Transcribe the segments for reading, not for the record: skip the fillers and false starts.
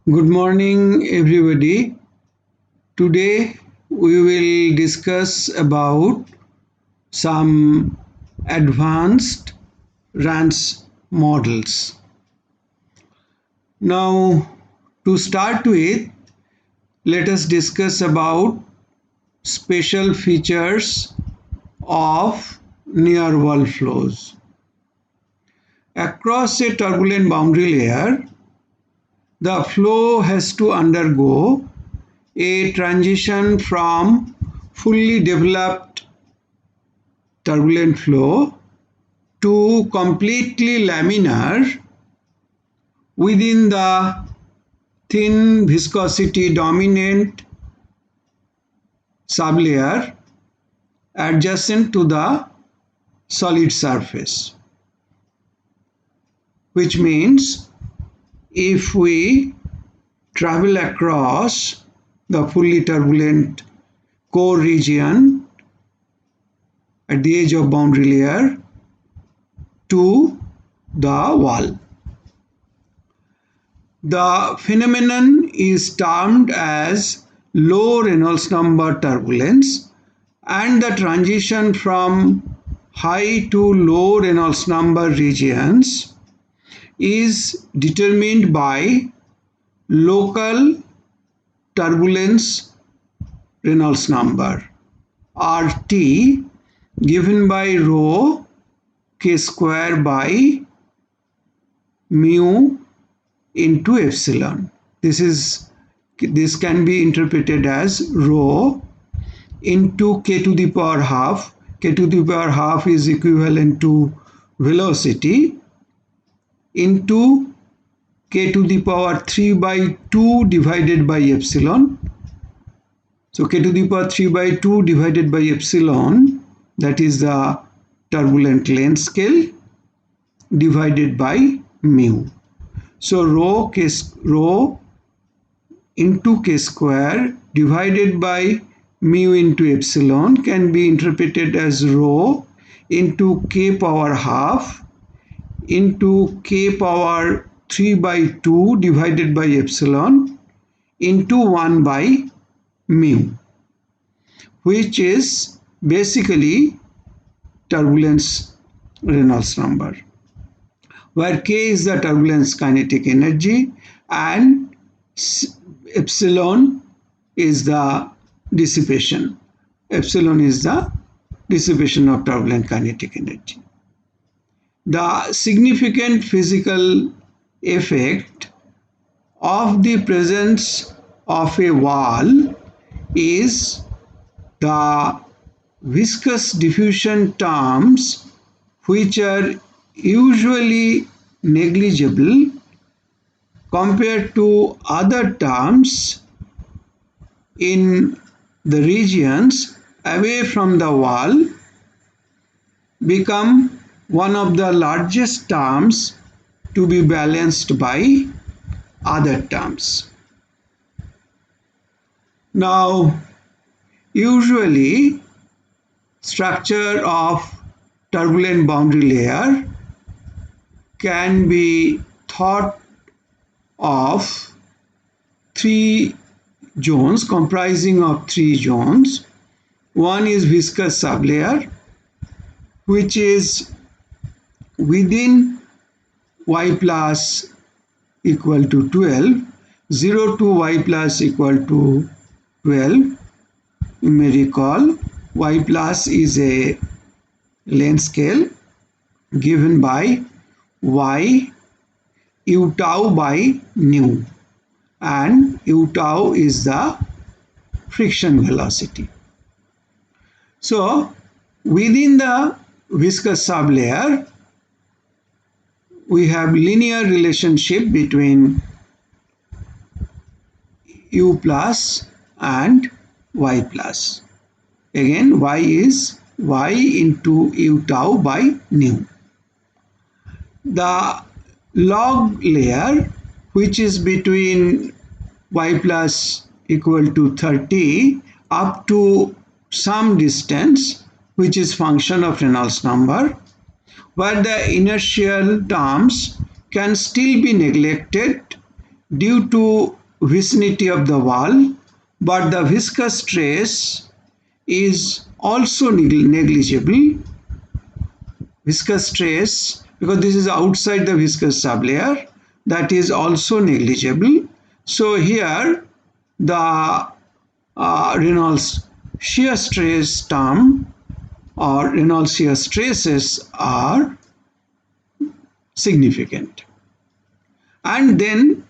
Good morning, everybody. Today we will discuss about some advanced RANS models. Now, to start with, let us discuss about special features of near wall flows. Across a turbulent boundary layer, the flow has to undergo a transition from fully developed turbulent flow to completely laminar within the thin viscosity dominant sublayer adjacent to the solid surface, which means if we travel across the fully turbulent core region at the edge of boundary layer to the wall. The phenomenon is termed as low Reynolds number turbulence, and the transition from high to low Reynolds number regions is determined by local turbulence Reynolds number RT given by rho k square by mu into epsilon. This can be interpreted as rho into k to the power half. K to the power half is equivalent to velocity into k to the power 3 by 2 divided by epsilon. So k to the power 3 by 2 divided by epsilon, that is the turbulent length scale, divided by mu. So rho into k square divided by mu into epsilon can be interpreted as rho into k power half into k power 3 by 2 divided by epsilon into 1 by mu, which is basically turbulence Reynolds number, where k is the turbulence kinetic energy and epsilon is the dissipation. Epsilon is the dissipation of turbulent kinetic energy. The significant physical effect of the presence of a wall is the viscous diffusion terms, which are usually negligible compared to other terms in the regions away from the wall, become one of the largest terms to be balanced by other terms. Now, usually structure of turbulent boundary layer can be thought of three zones, comprising of three zones. One is viscous sublayer, which is within y plus equal to 12, 0 to y plus equal to 12. You may recall y plus is a length scale given by y u tau by nu, and u tau is the friction velocity. So within the viscous sublayer, we have linear relationship between u plus and y plus. Again, y is y into u tau by nu. The log layer, which is between y plus equal to 30 up to some distance, which is function of Reynolds number, where the inertial terms can still be neglected due to vicinity of the wall, but the viscous stress is also negligible. Viscous stress, because this is outside the viscous sublayer, that is also negligible. So here the Reynolds shear stress term or Reynolds shear stresses are significant. And then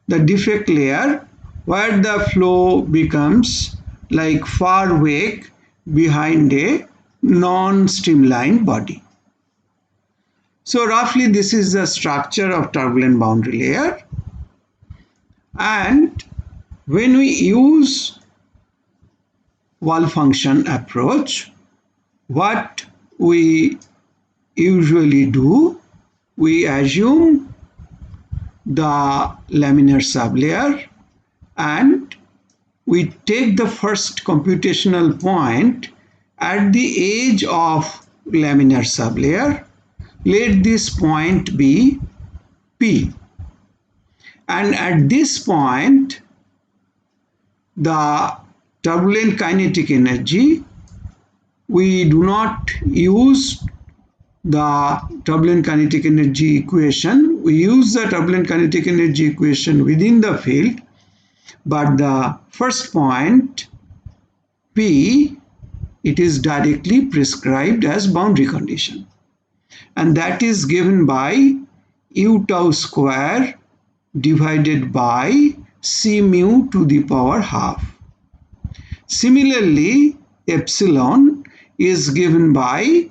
the defect layer, where the flow becomes like far wake behind a non-streamlined body. So roughly this is the structure of turbulent boundary layer. And when we use wall function approach, what we usually do, we assume the laminar sublayer and we take the first computational point at the edge of laminar sublayer. Let this point be P, and at this point the turbulent kinetic energy, we do not use the turbulent kinetic energy equation. We use the turbulent kinetic energy equation within the field, but the first point P, it is directly prescribed as boundary condition, and that is given by u tau square divided by c mu to the power half. Similarly, epsilon is given by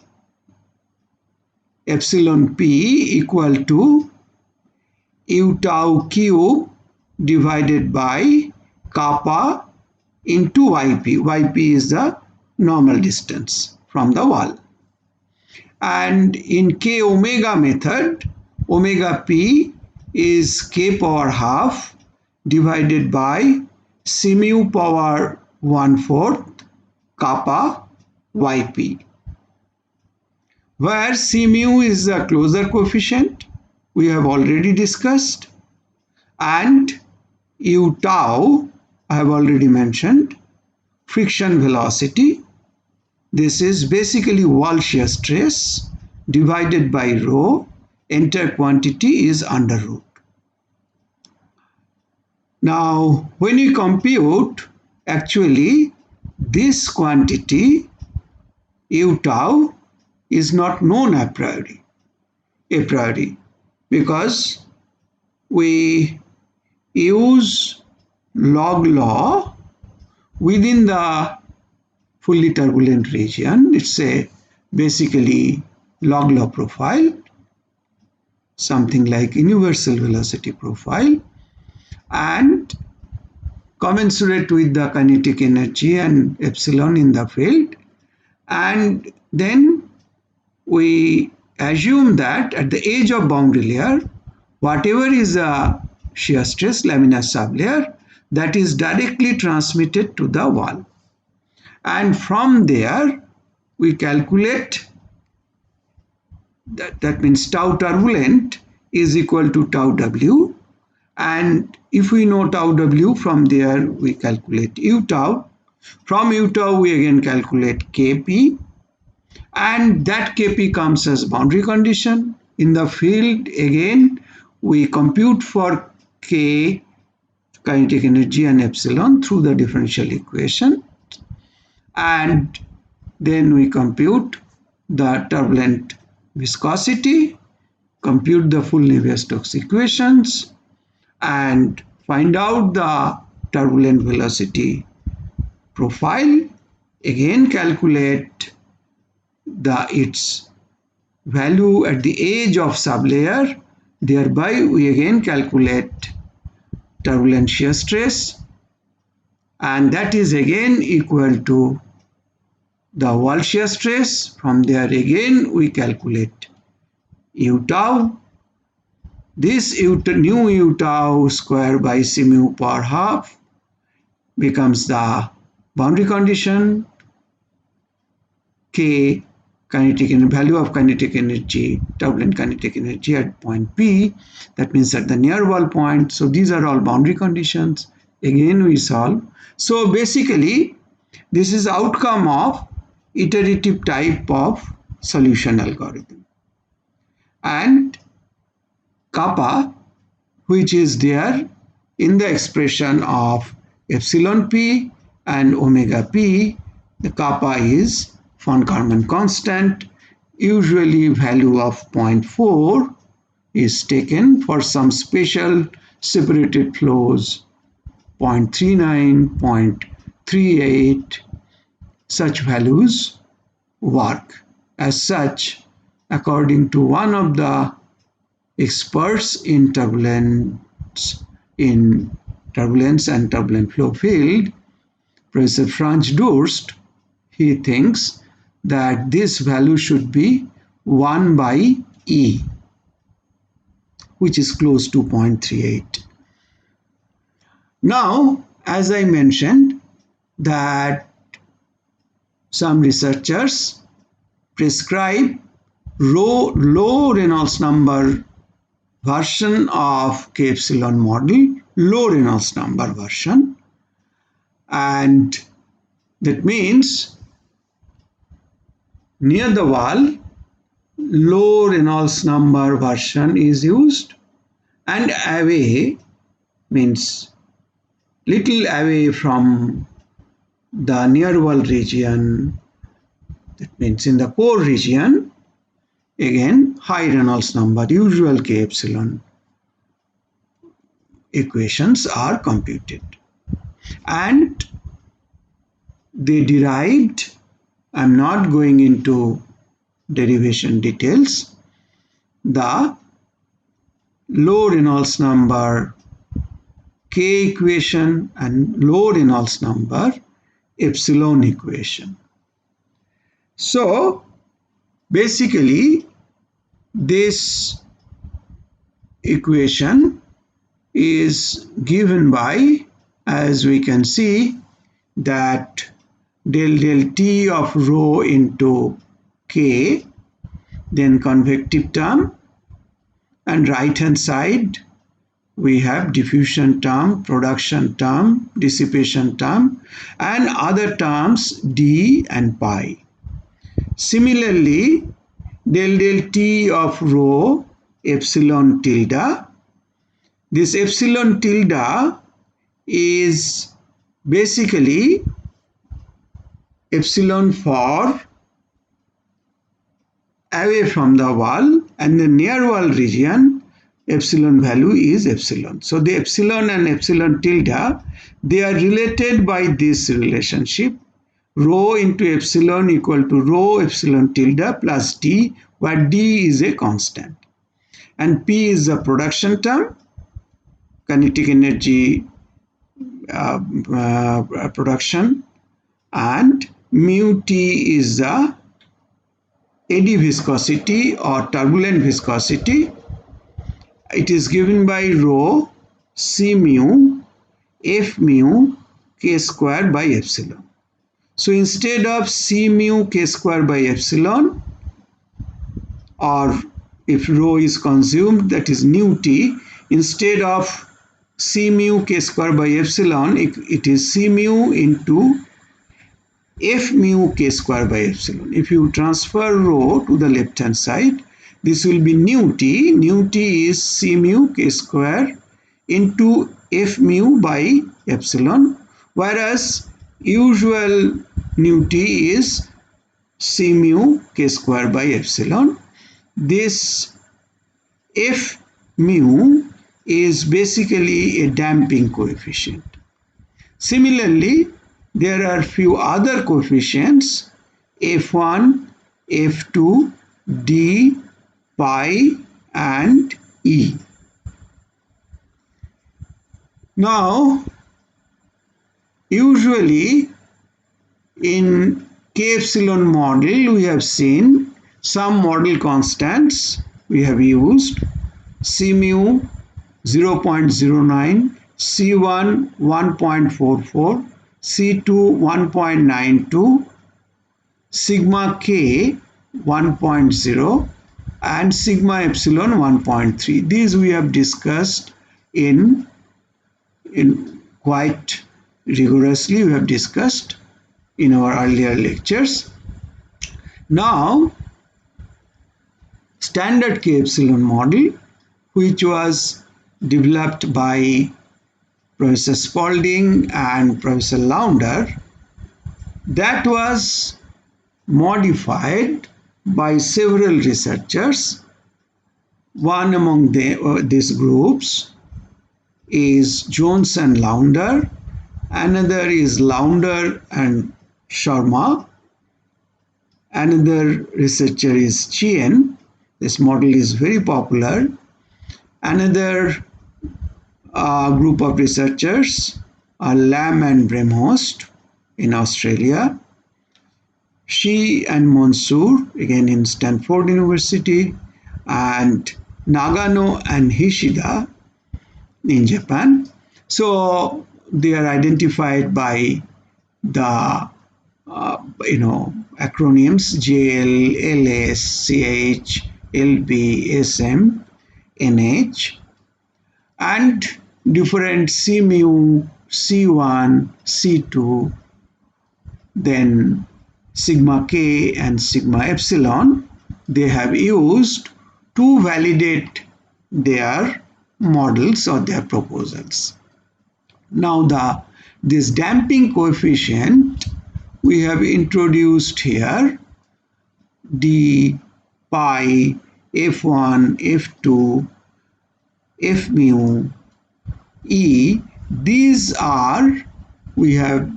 epsilon p equal to u tau cube divided by kappa into yp. Yp is the normal distance from the wall. And in k omega method, omega p is k power half divided by c mu power 1/4 kappa yp, where c mu is the closure coefficient we have already discussed, and u tau I have already mentioned, friction velocity. This is basically wall shear stress divided by rho. Entire quantity is under root. Now, when you compute, actually this quantity u tau is not known a priori, because we use log law within the fully turbulent region. It's a basically log law profile, something like universal velocity profile, and commensurate with the kinetic energy and epsilon in the field. And then we assume that at the edge of boundary layer, whatever is the shear stress laminar sublayer, that is directly transmitted to the wall. And from there, we calculate that means tau turbulent is equal to tau w. And if we know tau w, from there we calculate u tau. From u tau, we again calculate kp. And that kp comes as boundary condition. In the field, again, we compute for k, kinetic energy, and epsilon through the differential equation. And then we compute the turbulent viscosity, compute the full Navier-Stokes equations, and find out the turbulent velocity profile. Again, calculate its value at the edge of sublayer. Thereby, we again calculate turbulent shear stress, and that is again equal to the wall shear stress. From there again we calculate u tau. This new u tau square by c mu power half becomes the boundary condition. K value of kinetic energy, turbulent kinetic energy at point P. That means at the near wall point. So these are all boundary conditions. Again we solve. So basically this is outcome of iterative type of solution algorithm. And kappa, which is there in the expression of epsilon p and omega p, the kappa is von Karman constant. Usually value of 0.4 is taken. For some special separated flows 0.39, 0.38, such values work. As such, according to one of the experts in turbulence and turbulent flow field, Professor Franz Durst, he thinks that this value should be 1 by E, which is close to 0.38. Now, as I mentioned, that some researchers prescribe low Reynolds number version of K epsilon model, low Reynolds number version, and that means near the wall low Reynolds number version is used, and away means little away from the near wall region, that means in the core region, again high Reynolds number, usual K epsilon equations are computed, and they derived, I'm not going into derivation details, the low Reynolds number K equation and low Reynolds number epsilon equation. So basically this equation is given by, as we can see, that del T of rho into K, then convective term, and right hand side we have diffusion term, production term, dissipation term, and other terms d and pi. Similarly, del T of rho epsilon tilde, this epsilon tilde is basically epsilon for away from the wall, and the near wall region epsilon value is epsilon. So the epsilon and epsilon tilde, they are related by this relationship, rho into epsilon equal to rho epsilon tilde plus d, where d is a constant, and p is the production term, kinetic energy production, and mu t is the eddy viscosity or turbulent viscosity. It is given by rho c mu f mu k square by epsilon. So instead of c mu k square by epsilon, or if rho is consumed, that is nu t, instead of c mu k square by epsilon, it is c mu into f mu k square by epsilon. If you transfer rho to the left hand side, this will be nu t. Nu t is c mu k square into f mu by epsilon, whereas usual nu t is c mu k square by epsilon. This f mu is basically a damping coefficient. Similarly, there are few other coefficients, f1, f2, d, pi, and e. Now, usually in K epsilon model, we have seen some model constants we have used, c mu 0.09, c1 1.44, c2 1.92, sigma k 1.0 and sigma epsilon 1.3. These we have discussed in quite rigorously. We have discussed in our earlier lectures. Now, standard K epsilon model, which was developed by Professor Spalding and Professor Launder, that was modified by several researchers. One among these groups is Jones and Launder, another is Launder and Sharma, another researcher is Chien. This model is very popular. Another group of researchers are Lamb and Bremhost in Australia, Shi and Mansour, again in Stanford University, and Nagano and Hishida in Japan. So they are identified by the acronyms JL, LS, CH, LB, SM, NH, and different C mu, C1, C2, then sigma K and sigma epsilon, they have used to validate their models or their proposals. Now this damping coefficient we have introduced here, d pi, f1, f2, f mu, e, these are, we have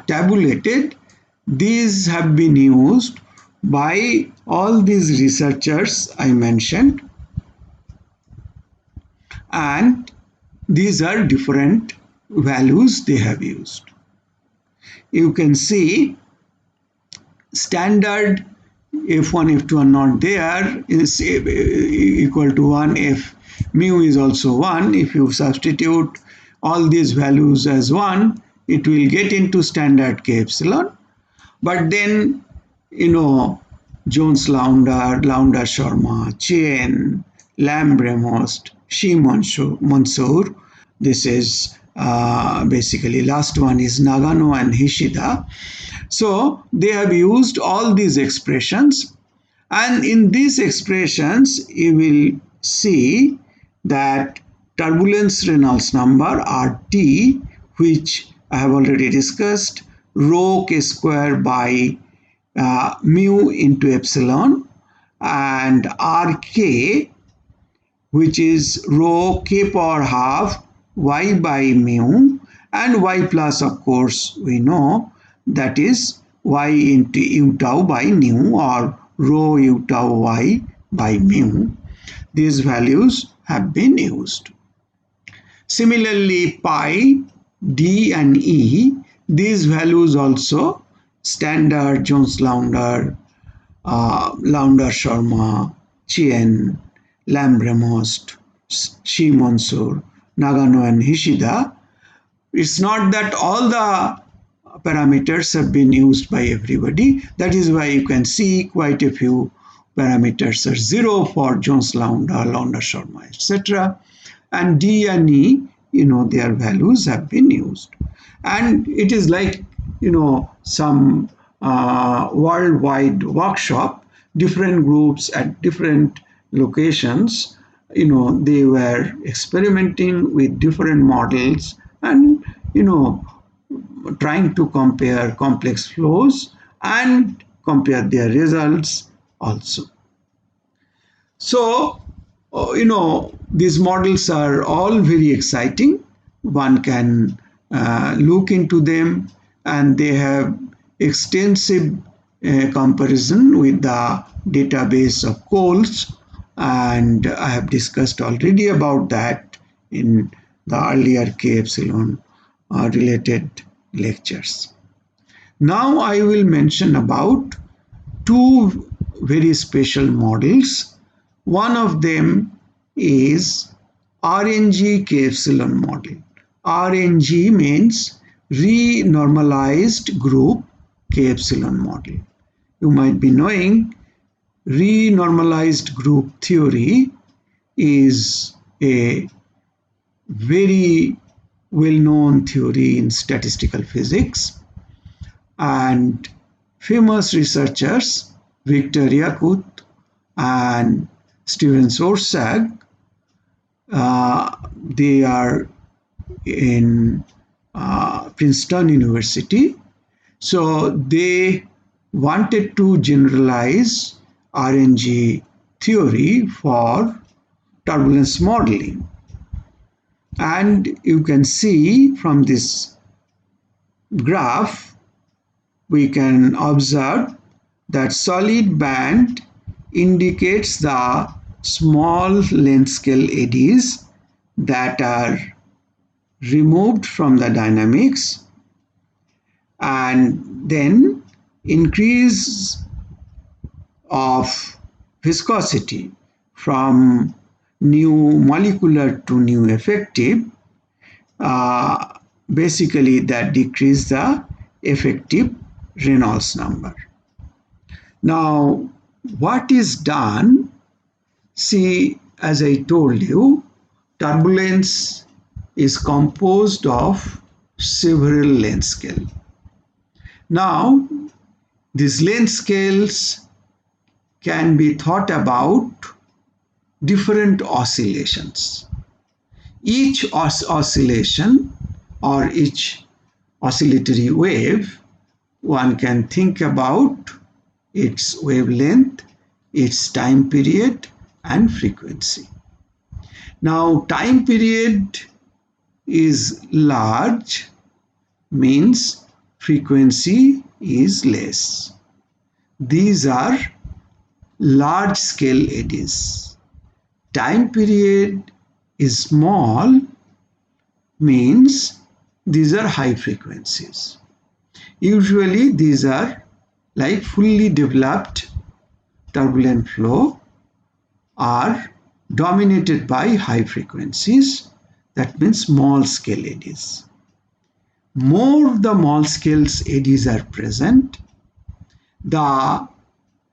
tabulated. These have been used by all these researchers I mentioned, and these are different values they have used. You can see standard f1, f2 are not there, is equal to 1, f mu is also 1. If you substitute all these values as 1, it will get into standard K epsilon. But then, Jones Launder, Launder Sharma, Chien, Lamb Bremhost, Shi Mansour, this is basically last one is Nagano and Hishida. So they have used all these expressions, and in these expressions you will see that turbulence Reynolds number RT, which I have already discussed, rho K square by mu into epsilon, and RK, which is rho K power half y by mu, and y plus, of course, we know that is y into u tau by nu, or rho u tau y by mu. These values have been used. Similarly, pi, d and e, these values also standard Jones Launder, Launder Sharma, Chien, Lamb Bremhost, Shi Mansour, Nagano and Hishida. It's not that all the parameters have been used by everybody. That is why you can see quite a few parameters are 0 for Jones Launder, Launder Sharma, etc. And D and E, their values have been used. And it is like, some worldwide workshop, different groups at different locations, they were experimenting with different models and, trying to compare complex flows and compare their results also. So, these models are all very exciting. One can look into them, and they have extensive comparison with the database of Coles, and I have discussed already about that in the earlier K epsilon related lectures. Now I will mention about two very special models. One of them is RNG K epsilon model. RNG means renormalized group K epsilon model. you might be knowing, renormalized group theory is a very well-known theory in statistical physics, and famous researchers Victor Yakut and Stephen Sorsag, they are in Princeton University. So they wanted to generalize RNG theory for turbulence modeling. And you can see from this graph, we can observe that solid band indicates the small length scale eddies that are removed from the dynamics, and then increase of viscosity from new molecular to new effective, basically that decrease the effective Reynolds number. Now, what is done? See, as I told you, turbulence is composed of several length scales. Now, these length scales can be thought about different oscillations. Each oscillation or each oscillatory wave, one can think about its wavelength, its time period, and frequency. Now, time period is large, means frequency is less. These are large scale eddies. Time period is small, means these are high frequencies. Usually these are like fully developed turbulent flow are dominated by high frequencies, that means small scale eddies. More the small scale eddies are present, the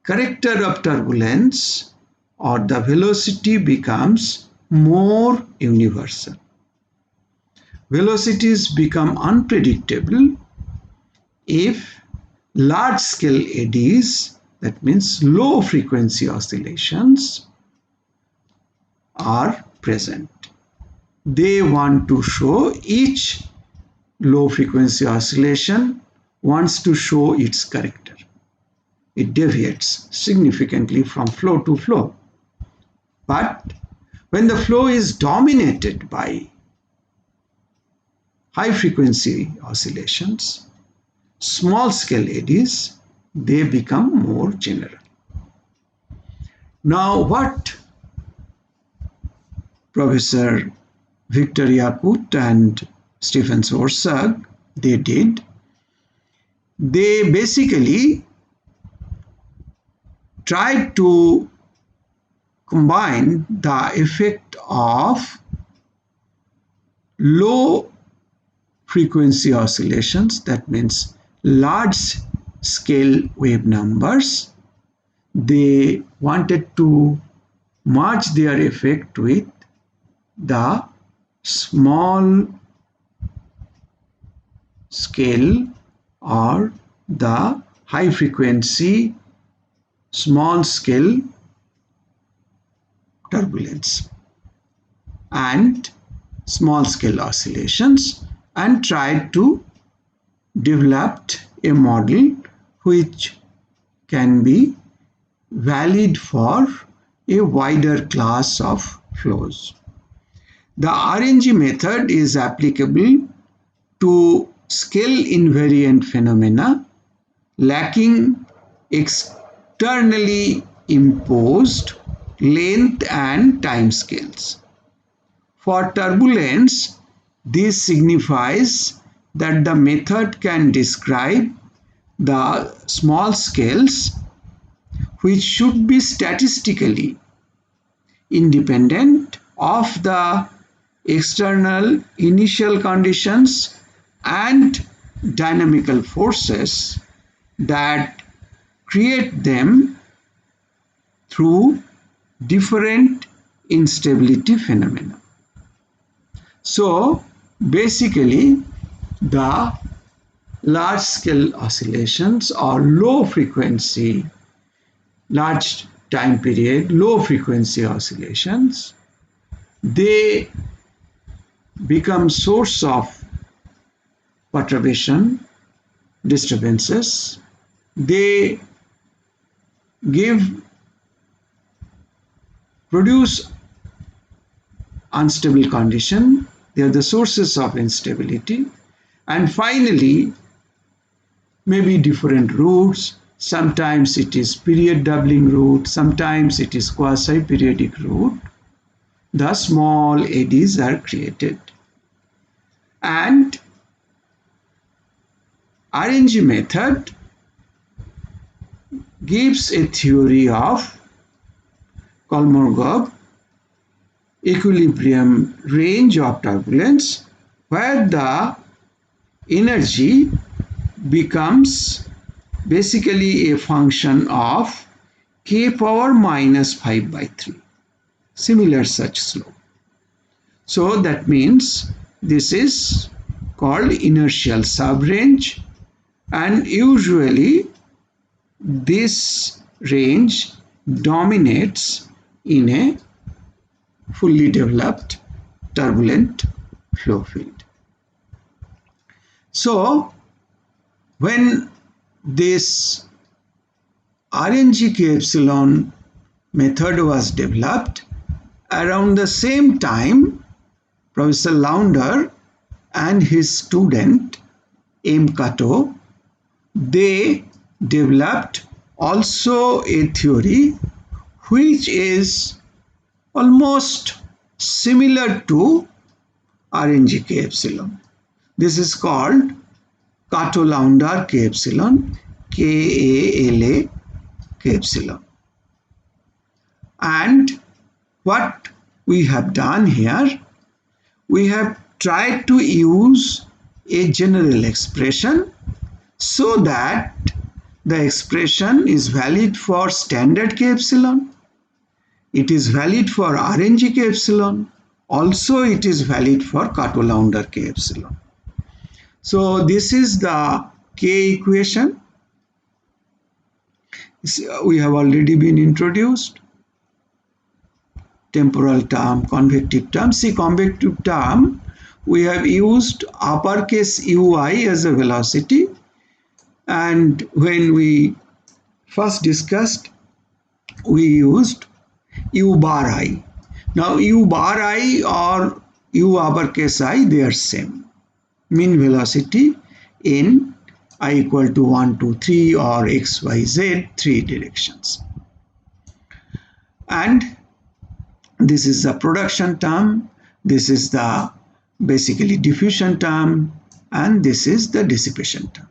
character of turbulence or the velocity becomes more universal. Velocities become unpredictable if large scale eddies, that means low frequency oscillations, are present. They want to show each low frequency oscillation wants to show its character. It deviates significantly from flow to flow. But when the flow is dominated by high frequency oscillations, small scale eddies, they become more general. Now, what Professor Victor Yakut and Stephen Sorsag, they did, they basically tried to combine the effect of low frequency oscillations, that means large scale wave numbers. They wanted to merge their effect with the small scale or the high frequency small scale turbulence and small scale oscillations, and tried to develop a model which can be valid for a wider class of flows. The RNG method is applicable to scale invariant phenomena lacking externally imposed length and time scales. For turbulence, this signifies that the method can describe the small scales which should be statistically independent of the external initial conditions and dynamical forces that create them through different instability phenomena. So basically the large scale oscillations or low frequency, large time period, low frequency oscillations, they become source of perturbation, disturbances. They produce unstable condition. They are the sources of instability. And finally, maybe different roots. Sometimes it is period doubling root, sometimes it is quasi-periodic root. The small eddies are created. And RNG method gives a theory of Kolmogorov equilibrium range of turbulence, where the energy becomes basically a function of k power minus 5 by 3, similar such slope. So that means this is called inertial subrange, and usually this range dominates in a fully developed turbulent flow field. So when this RNG K epsilon method was developed, around the same time Professor Launder and his student M. Kato, they developed also a theory which is almost similar to RNG K epsilon. This is called Kato-Launder K epsilon, KALA K epsilon. And what we have done here, we have tried to use a general expression so that the expression is valid for standard K epsilon, it is valid for RNG K epsilon, also it is valid for Kato-Launder K epsilon. So this is the K equation. We have already been introduced. Temporal term, convective term. See, convective term, we have used uppercase ui as a velocity, and when we first discussed, we used u bar I. Now u bar I or u uppercase I, they are same. Mean velocity in I equal to 1, 2, 3 or x, y, z, 3 directions. And this is the production term, this is the basically diffusion term, and this is the dissipation term.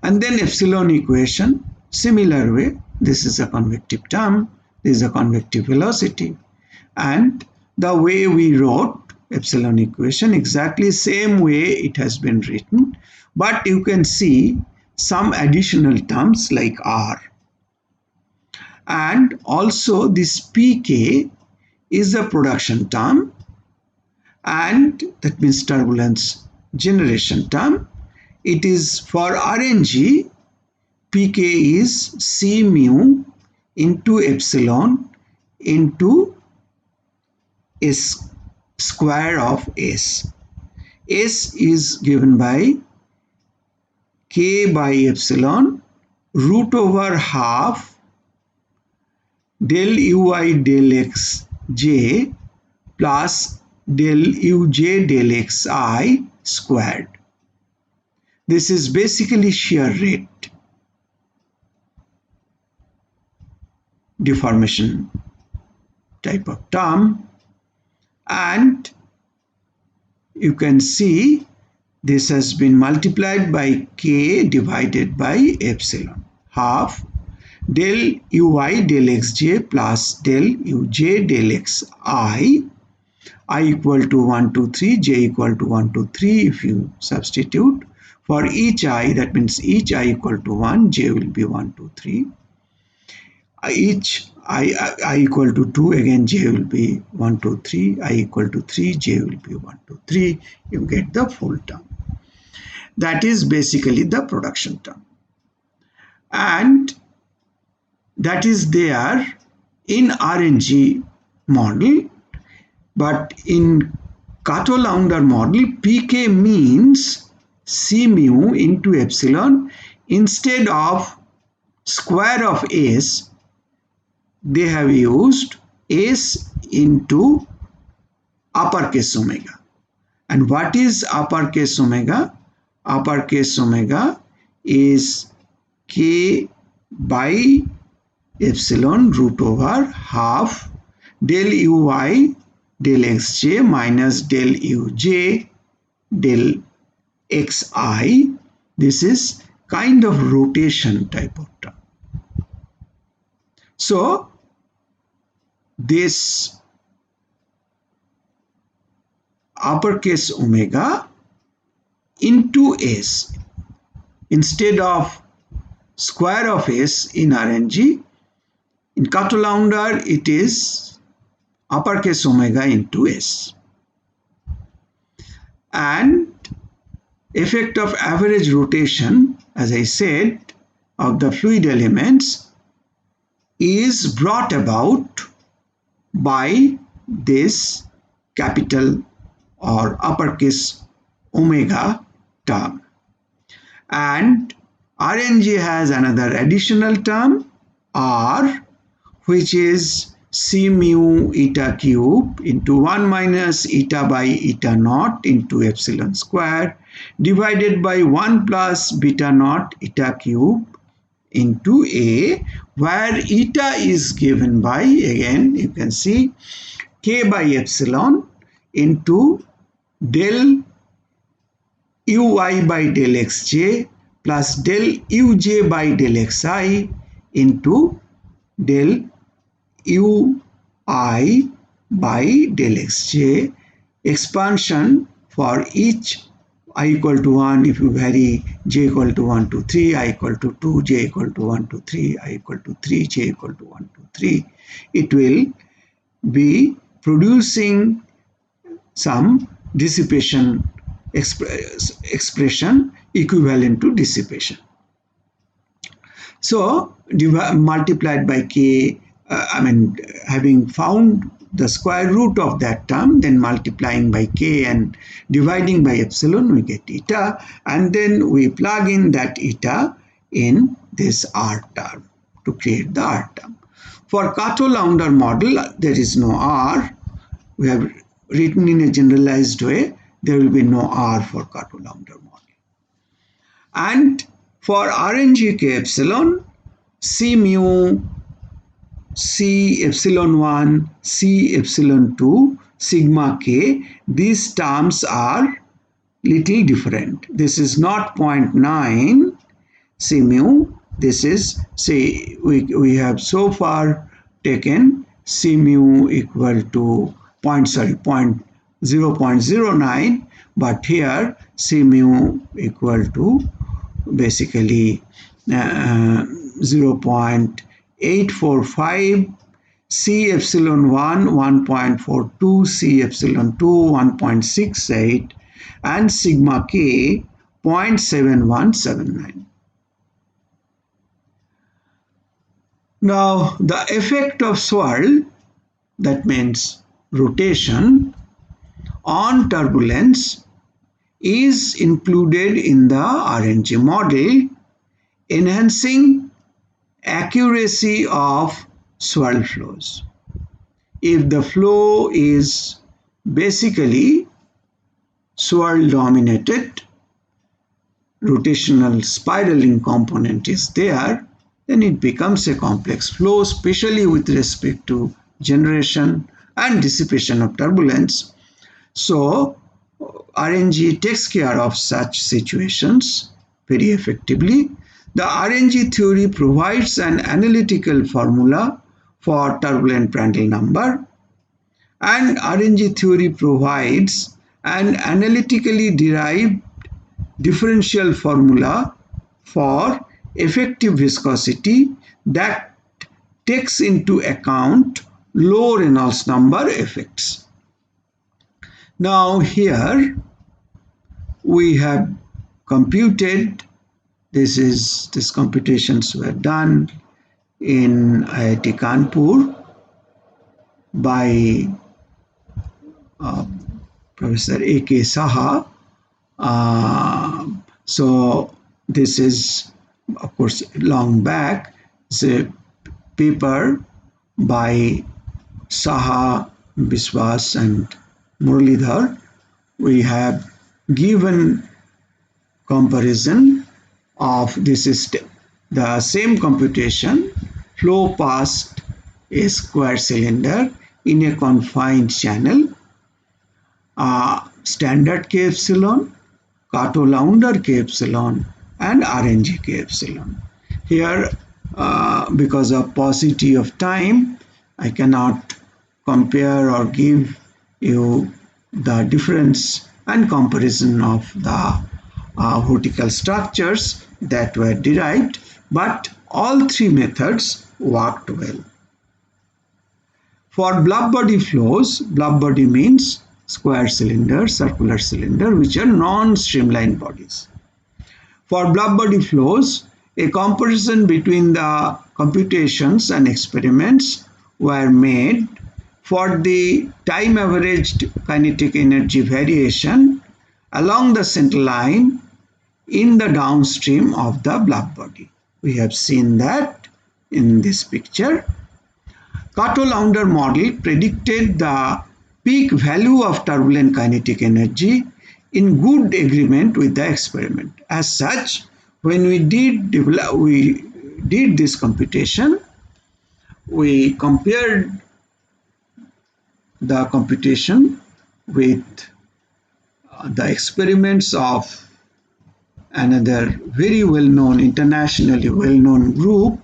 And then epsilon equation, similar way, this is a convective term, this is a convective velocity. And the way we wrote epsilon equation, exactly same way it has been written, but you can see some additional terms like R. And also this pk is a production term, and that means turbulence generation term. It is for RNG, pk is c mu into epsilon into s square of s. S is given by k by epsilon root over half del ui del x j plus del uj del xi squared. This is basically shear rate deformation type of term, and you can see this has been multiplied by k divided by epsilon, half del ui del xj plus del uj del xi, I equal to 1, 2, 3, j equal to 1, 2, 3. If you substitute for each I, that means each I equal to 1, j will be 1, 2, 3. each I equal to 2, again j will be 1, 2, 3, I equal to 3, j will be 1, 2, 3, you get the full term. That is basically the production term. And that is there in RNG model, but in Cato-Launder model, pk means c mu into epsilon. Instead of square of s, they have used s into uppercase omega. And what is uppercase omega? Uppercase omega is k by epsilon root over half del uy del xj minus del uj del xi. This is kind of rotation type of term. So this uppercase omega into s, instead of square of s in RNG, in Cato-Launder it is uppercase omega into s. And effect of average rotation, as I said, of the fluid elements is brought about by this capital or uppercase omega term. And RNG has another additional term R, which is c mu eta cube into 1 minus eta by eta naught into epsilon square divided by 1 plus beta naught eta cube into A, where eta is given by, again you can see, k by epsilon into del uy by del xj plus del uj by del xi into del ui by del xj, expansion for each I equal to 1, if you vary j equal to 1 to 3, I equal to 2, j equal to 1 to 3, I equal to 3, j equal to 1 to 3, it will be producing some dissipation expression equivalent to dissipation. So multiplied by k, having found the square root of that term, then multiplying by k and dividing by epsilon, we get eta, and then we plug in that eta in this R term to create the R term. For Cato-Launder model, there is no R. We have written in a generalized way, there will be no R for Cato-Launder model. And for RNG k epsilon, c mu, c epsilon 1, c epsilon 2, sigma k, these terms are little different. This is not 0.9 c mu, this is, say, we have so far taken c mu equal to 0.09, but here c mu equal to basically 0.845, c epsilon 1 1.42, c epsilon 2 1.68, and sigma k 0.7179. Now the effect of swirl, that means rotation, on turbulence is included in the RNG model, enhancing accuracy of swirl flows. If the flow is basically swirl dominated, rotational spiraling component is there, then it becomes a complex flow, especially with respect to generation and dissipation of turbulence. So RNG takes care of such situations very effectively. The RNG theory provides an analytical formula for turbulent Prandtl number, and RNG theory provides an analytically derived differential formula for effective viscosity that takes into account low Reynolds number effects. Now here we have computed, these computations were done in IIT Kanpur by Professor A.K. Saha. So this is, of course, long back. It's a paper by Saha, Biswas and Muralidhar. We have given comparison of this is the same computation flow past a square cylinder in a confined channel, standard K epsilon, Cato-Launder K epsilon and RNG K epsilon. Here because of paucity of time, I cannot compare or give you the difference and comparison of the vertical structures that were derived, but all three methods worked well. For blob body flows, blob body means square cylinder, circular cylinder, which are non-streamlined bodies. For blob body flows, a comparison between the computations and experiments were made for the time averaged kinetic energy variation along the center line in the downstream of the blob body. We have seen that in this picture. Cato-Launder model predicted the peak value of turbulent kinetic energy in good agreement with the experiment. As such, when we did this computation, we compared the computation with the experiments of another very well-known, internationally well-known group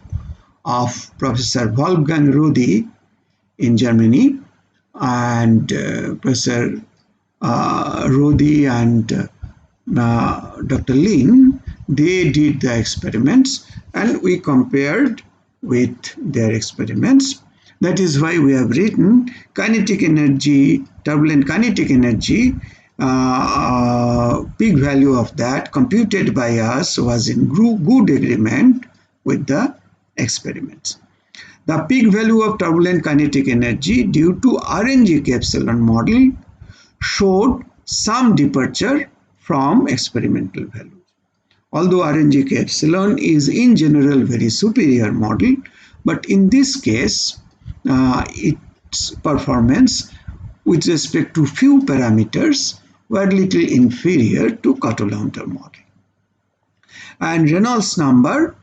of Professor Wolfgang Rodi in Germany, and Professor Rodi and Dr. Lin. They did the experiments and we compared with their experiments. That is why we have written kinetic energy, turbulent kinetic energy, peak value of that computed by us was in good agreement with the experiments. The peak value of turbulent kinetic energy due to RNG K epsilon model showed some departure from experimental values. Although RNG K epsilon is in general very superior model, but in this case, its performance with respect to few parameters were little inferior to Cato-Launder model. And Reynolds number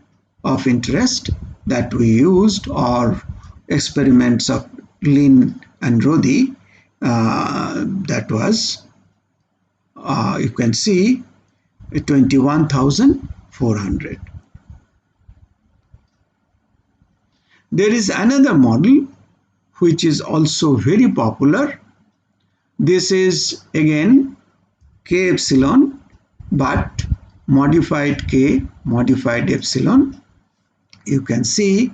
of interest that we used, or experiments of Lin and Rodi, that was, you can see, 21,400. There is another model which is also very popular. This is again K epsilon, but modified K, modified epsilon. You can see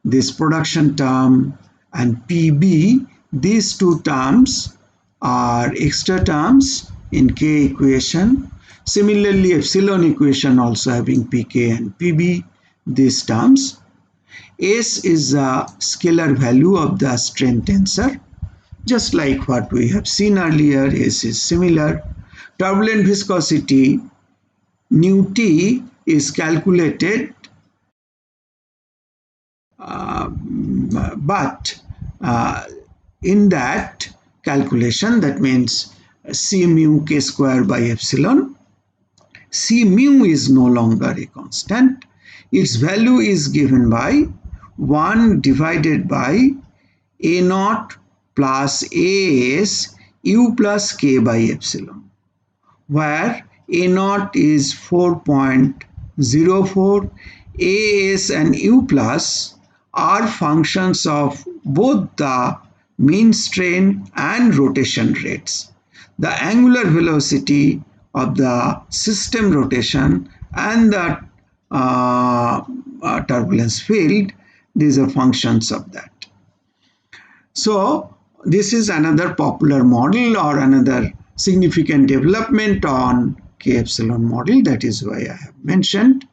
this production term and PB, these two terms are extra terms in K equation. Similarly, epsilon equation also having PK and PB, these terms. S is a scalar value of the strain tensor. Just like what we have seen earlier, S is similar. Turbulent viscosity nu T is calculated, but in that calculation, that means C mu K square by epsilon, C mu is no longer a constant. Its value is given by 1 divided by A naught plus AS U plus K by epsilon, where A naught is 4.04, AS and U plus are functions of both the mean strain and rotation rates, the angular velocity of the system rotation and the turbulence field. These are functions of that. So this is another popular model or another significant development on K epsilon model. That is why I have mentioned.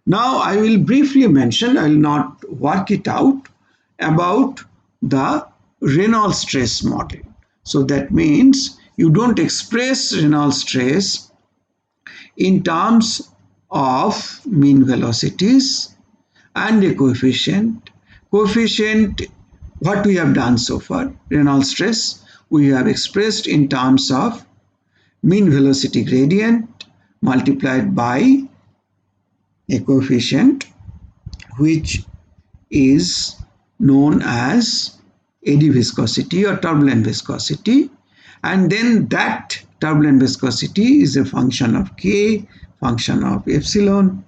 Now I will briefly mention, I will not work it out, about the Reynolds stress model. So that means you don't express Reynolds stress in terms of mean velocities and a coefficient. Coefficient, what we have done so far, Reynolds stress, we have expressed in terms of mean velocity gradient multiplied by a coefficient which is known as eddy viscosity or turbulent viscosity, and then that turbulent viscosity is a function of K, function of epsilon.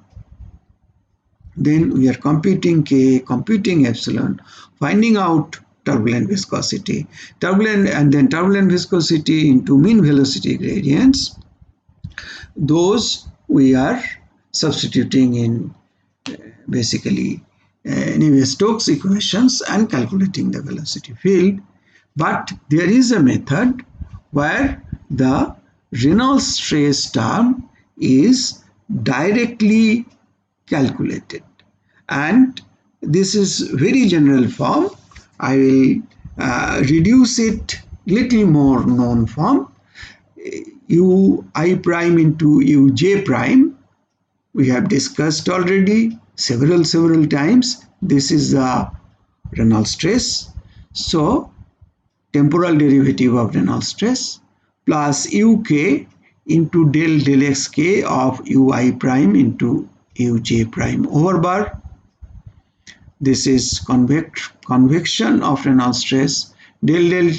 Then we are computing K, computing epsilon, finding out turbulent viscosity, and then turbulent viscosity into mean velocity gradients. Those we are substituting in basically Navier-Stokes equations and calculating the velocity field. But there is a method where the Reynolds stress term is directly calculated, and this is very general form. I will reduce it little more known form. Ui prime into uj prime we have discussed already several times. This is the Reynolds stress. So temporal derivative of Reynolds stress plus uk into del xk of ui prime into uj prime over bar. This is convection of Reynolds stress del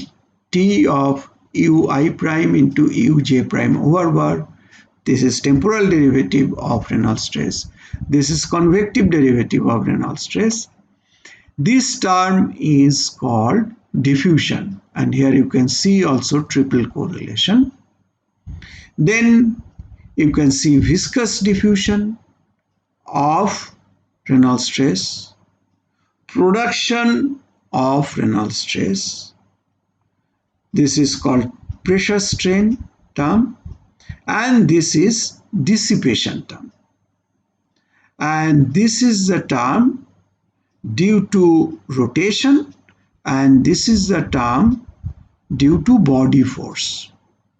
t of ui prime into uj prime over bar. This is temporal derivative of Reynolds stress. This is convective derivative of Reynolds stress. This term is called diffusion, and here you can see also triple correlation. Then you can see viscous diffusion of Reynolds stress, production of Reynolds stress. This is called pressure strain term, and this is dissipation term. And this is the term due to rotation, and this is the term due to body force.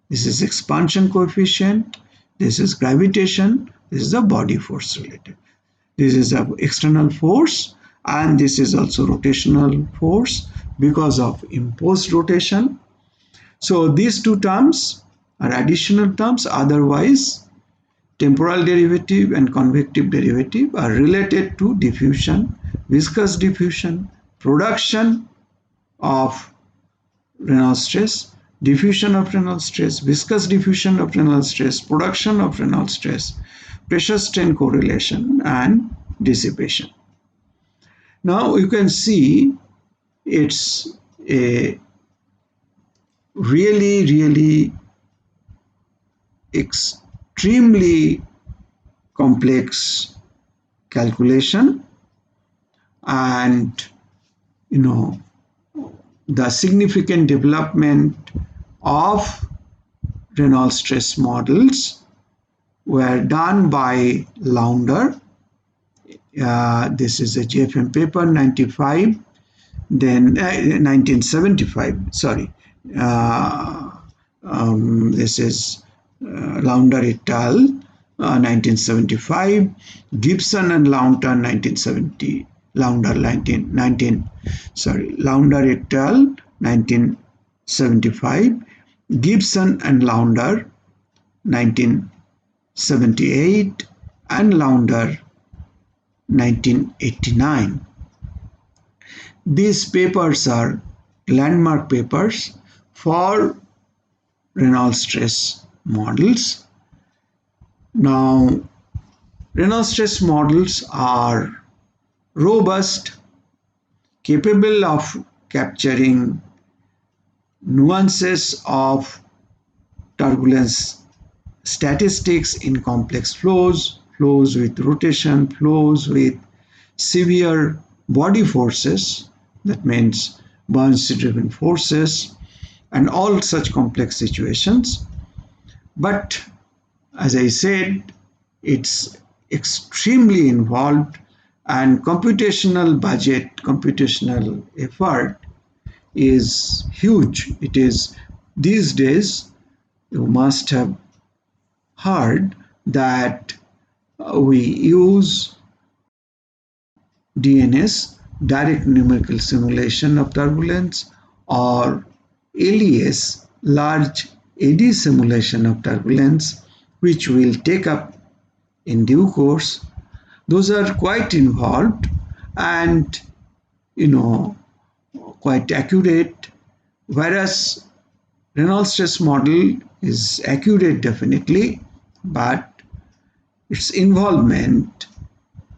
This is expansion coefficient, this is gravitation, this is the body force related. This is the external force, and this is also rotational force because of imposed rotation. So these two terms are additional terms. Otherwise, temporal derivative and convective derivative are related to diffusion, viscous diffusion, production of Reynolds stress, diffusion of Reynolds stress, viscous diffusion of Reynolds stress, production of Reynolds stress, pressure strain correlation, and dissipation. Now you can see it's a really extremely complex calculation, and the significant development of Reynolds stress models were done by Launder. This is a GFM paper 95, then 1975, sorry. This is Launder et al. 1975, Gibson and Launder 1970, Launder et al. 1975, Gibson and Launder 1978, and Launder 1989. These papers are landmark papers for Reynolds stress models. Now, Reynolds stress models are robust, capable of capturing nuances of turbulence statistics in complex flows, flows with rotation, flows with severe body forces, that means buoyancy driven forces, and all such complex situations. But as I said, it's extremely involved, and computational budget, computational effort is huge. It is these days, you must have heard that we use DNS, direct numerical simulation of turbulence, or LES, large eddy simulation of turbulence, which we'll take up in due course. Those are quite involved and, you know, quite accurate, whereas Reynolds stress model is accurate definitely, but its involvement,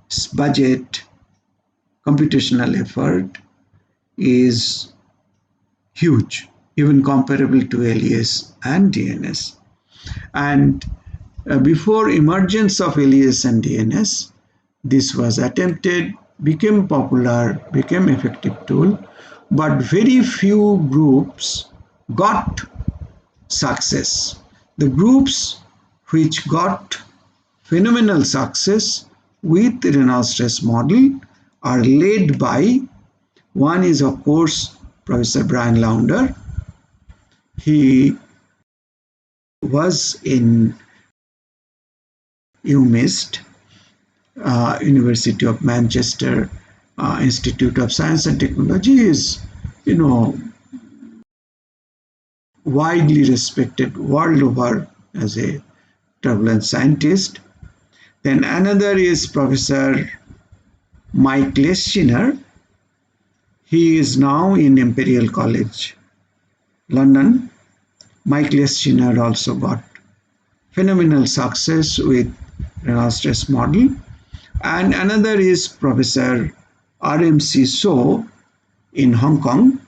its budget, computational effort is huge, even comparable to LES and DNS. And before emergence of LES and DNS, this was attempted, became popular, became effective tool, but very few groups got success. The groups which got phenomenal success with Reynolds stress model are led by, one is of course Professor Brian Launder. He was in UMIST, University of Manchester Institute of Science and Technology, is, you know, widely respected world over as a turbulence scientist. Then another is Professor Mike Leschiner. He is now in Imperial College, London. Mike Leschiner also got phenomenal success with Reynolds stress model. And another is Professor RMC So in Hong Kong.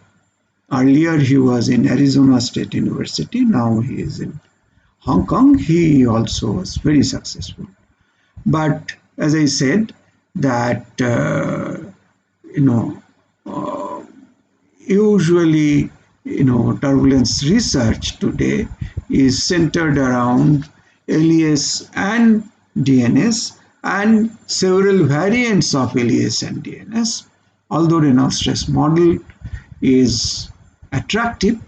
Earlier he was in Arizona State University, now he is in Hong Kong. He also was very successful. But as I said, that usually turbulence research today is centered around LES and DNS and several variants of LES and DNS. Although Reynolds stress model is attractive,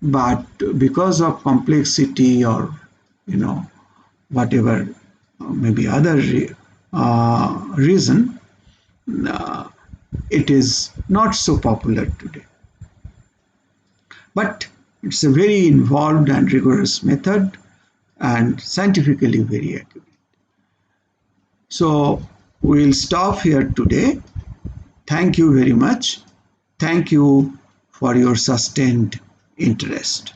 but because of complexity or whatever maybe other reason, it is not so popular today. But it's a very involved and rigorous method and scientifically very accurate. So we'll stop here today. Thank you very much. Thank you for your sustained interest.